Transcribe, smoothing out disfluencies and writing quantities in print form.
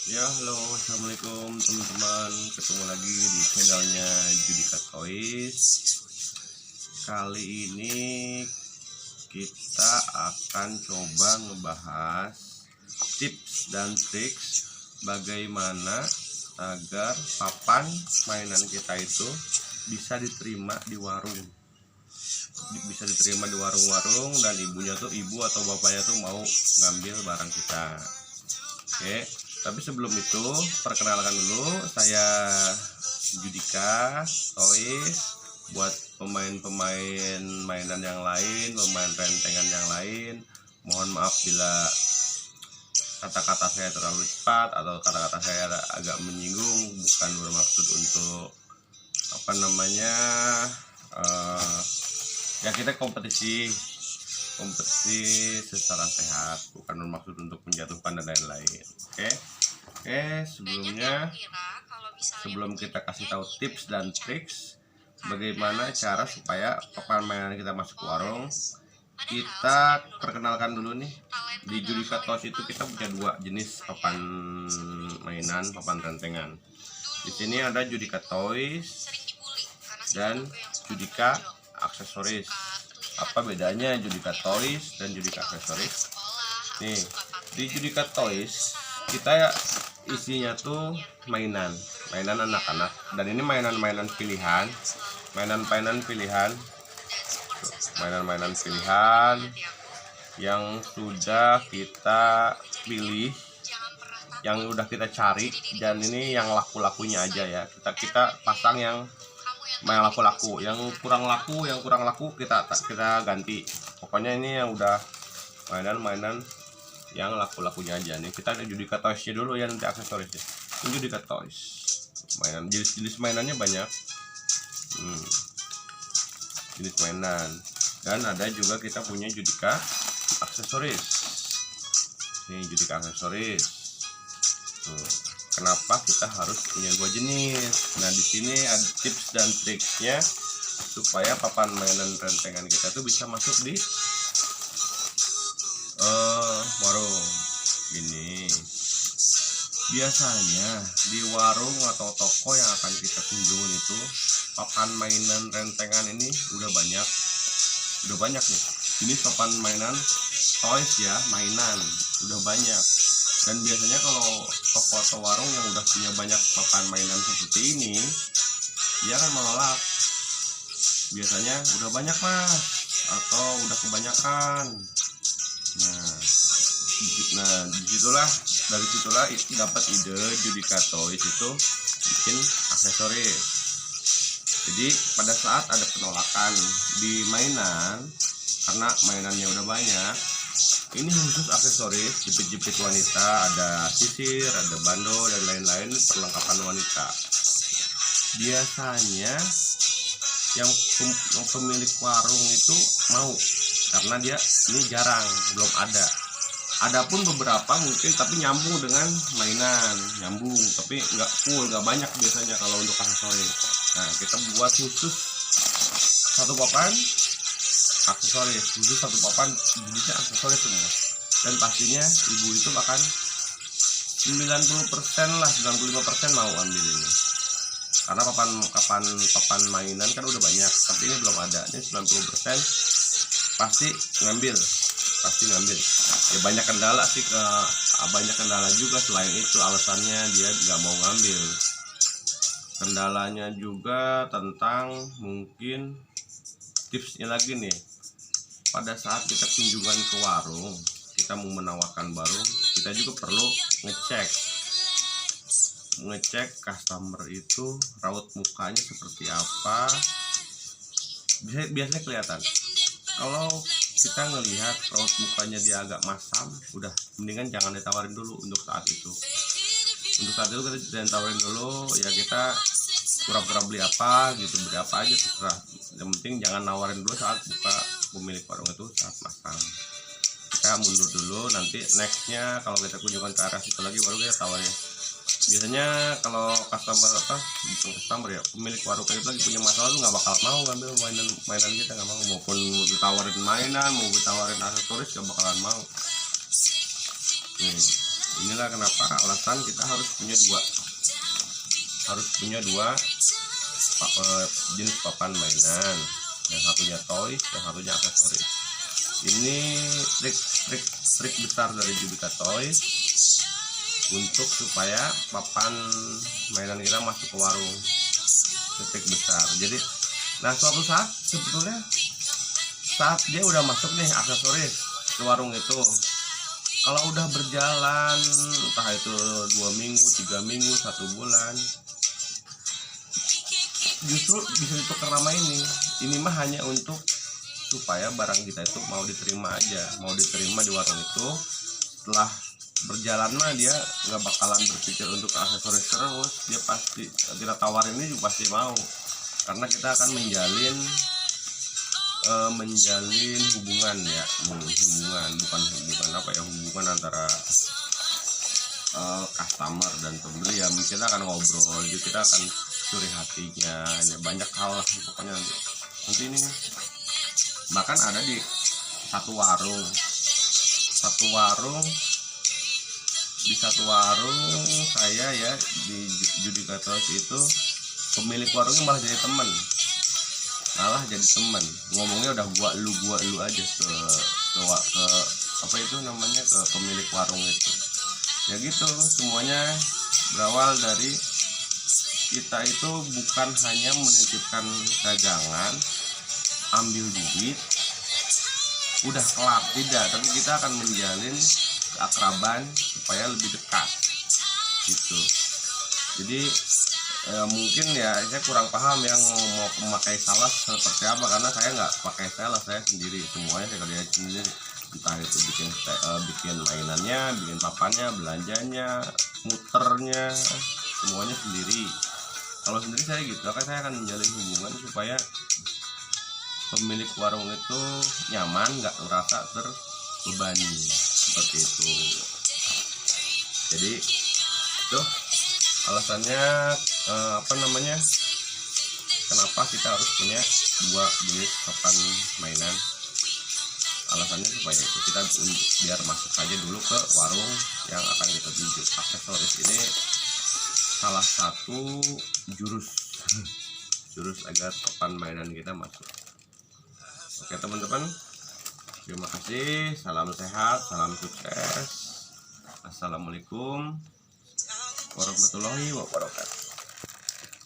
Ya, halo, assalamualaikum teman-teman. Ketemu lagi di channelnya Judika Toys. Kali ini kita akan coba ngebahas tips dan triks bagaimana agar papan mainan kita itu bisa diterima di warung. Bisa diterima di warung-warung dan ibu atau bapaknya tuh mau ngambil barang kita. Oke. Tapi sebelum itu, perkenalkan dulu, saya Judika Toys. Buat pemain-pemain mainan yang lain, pemain rentengan yang lain, mohon maaf bila kata-kata saya terlalu cepat atau kata-kata saya agak menyinggung. Bukan bermaksud untuk ya kita kompetisi secara sehat, bukan bermaksud untuk menjatuhkan dan lain-lain. Oke, sebelum kita kasih tahu tips dan triks bagaimana cara supaya papan mainan kita masuk ke warung, kita perkenalkan dulu nih. Di Judika Toys itu kita punya dua jenis papan mainan, papan rentengan. Di sini ada Judika Toys dan Judika Aksesoris. Apa bedanya Judika Toys dan Judika Aksesoris? Nih, di Judika Toys kita isinya tuh mainan anak-anak, dan ini mainan-mainan pilihan yang sudah kita pilih, yang udah kita cari, dan ini yang laku-lakunya aja ya. Kita pasang yang laku-laku, yang kurang laku kita ganti. Pokoknya ini yang udah mainan yang laku-lakunya aja nih. Kita ada Judika Toys-nya dulu ya, nanti aksesorisnya. Ini Judika Toys. Mainan jenis mainannya banyak. Jenis mainan. Dan ada juga kita punya Judika Aksesoris. Nih Judika Aksesoris. Tuh. Kenapa kita harus punya dua jenis? Nah, di sini ada tips dan triksnya supaya papan mainan rentengan kita tuh bisa masuk di warung. Gini, biasanya di warung atau toko yang akan kita kunjungi itu papan mainan rentengan ini udah banyak nih. Ini papan mainan toys ya, mainan udah banyak. Dan biasanya kalau toko atau warung yang udah punya banyak papan mainan seperti ini, dia akan menolak. Biasanya udah banyak mas, atau udah kebanyakan. Dari situlah dapat ide Judika Toys itu bikin aksesoris. Jadi pada saat ada penolakan di mainan karena mainannya udah banyak, ini khusus aksesoris, jepit-jepit wanita, ada sisir, ada bando dan lain-lain perlengkapan wanita. Biasanya yang pemilik warung itu mau, karena dia ini jarang, belum ada. Adapun beberapa mungkin tapi nyambung dengan mainan, tapi nggak full, nggak banyak biasanya kalau untuk aksesoris. Nah, kita buat khusus satu papan aksesoris, jenisnya aksesoris semua. Dan pastinya ibu itu bahkan 90% lah, 95% mau ambil ini. Karena papan mainan kan udah banyak, tapi ini belum ada. Ini 90% pasti ngambil. Ya banyak kendala juga, selain itu alasannya dia nggak mau ngambil. Kendalanya juga tentang mungkin tipsnya lagi nih. Pada saat kita kunjungan ke warung, kita mau menawarkan barang, kita juga perlu ngecek customer itu raut mukanya seperti apa. Biasanya kelihatan. Kalau kita ngelihat raut mukanya dia agak masam, udah mendingan jangan ditawarin dulu untuk saat itu. Kita jangan tawarin dulu, ya kita pura-pura beli apa aja terserah. Yang penting jangan nawarin dulu saat buka pemilik warung itu saat masam. Kita mundur dulu, nanti nextnya kalau kita kunjungan ke arah situ lagi baru kita tawarin. Biasanya kalau customer ya, pemilik warung itu lagi punya masalah tuh nggak bakal mau ngambil mainan kita, nggak mau. Maupun ditawarin mainan, mau ditawarin aksesoris nggak bakalan mau. Inilah kenapa alasan kita harus punya dua jenis papan mainan, yang satunya toys, yang satunya aksesoris. Ini trik besar dari Judika Toys untuk supaya papan mainan kita masuk ke warung. Trik besar. Jadi, nah suatu saat sebetulnya saat dia udah masuk nih aksesoris ke warung itu, kalau udah berjalan entah itu 2 minggu, 3 minggu, 1 bulan, justru bisa ditukar nama ini mah hanya untuk supaya barang kita itu mau diterima di warung itu. Setelah berjalan mah dia nggak bakalan berpikir untuk aksesoris terus, dia pasti kita tawarin ini juga pasti mau, karena kita akan menjalin hubungan ya, hubungan antara customer dan pembeli ya. Kita akan ngobrol, jadi kita akan curi hatinya ya, banyak hal lah pokoknya nanti ini. Bahkan ada di satu warung saya ya, di Judika Toys itu pemilik warungnya malah jadi teman, ngomongnya udah gua lu aja ke apa itu namanya, ke pemilik warung itu ya gitu. Semuanya berawal dari kita itu bukan hanya menitipkan dagangan, ambil duit udah kelar, tidak, tapi kita akan menjalin keakraban supaya lebih dekat gitu. Jadi mungkin ya saya kurang paham yang mau memakai salah seperti apa, karena saya nggak pakai salah, saya sendiri semuanya saya kerjain sendiri, entah itu bikin mainannya, bikin papannya, belanjanya, muternya, semuanya sendiri. Kalau sendiri saya gitu, saya akan menjalin hubungan supaya pemilik warung itu nyaman, nggak merasa terbebani seperti itu. Jadi itu alasannya kenapa kita harus punya dua jenis papan mainan. Alasannya supaya itu kita biar masuk aja dulu ke warung yang akan kita tuju. Aksesoris ini salah satu jurus agar papan mainan kita masuk. Oke teman-teman, terima kasih, salam sehat, salam sukses. Assalamualaikum warahmatullahi wabarakatuh.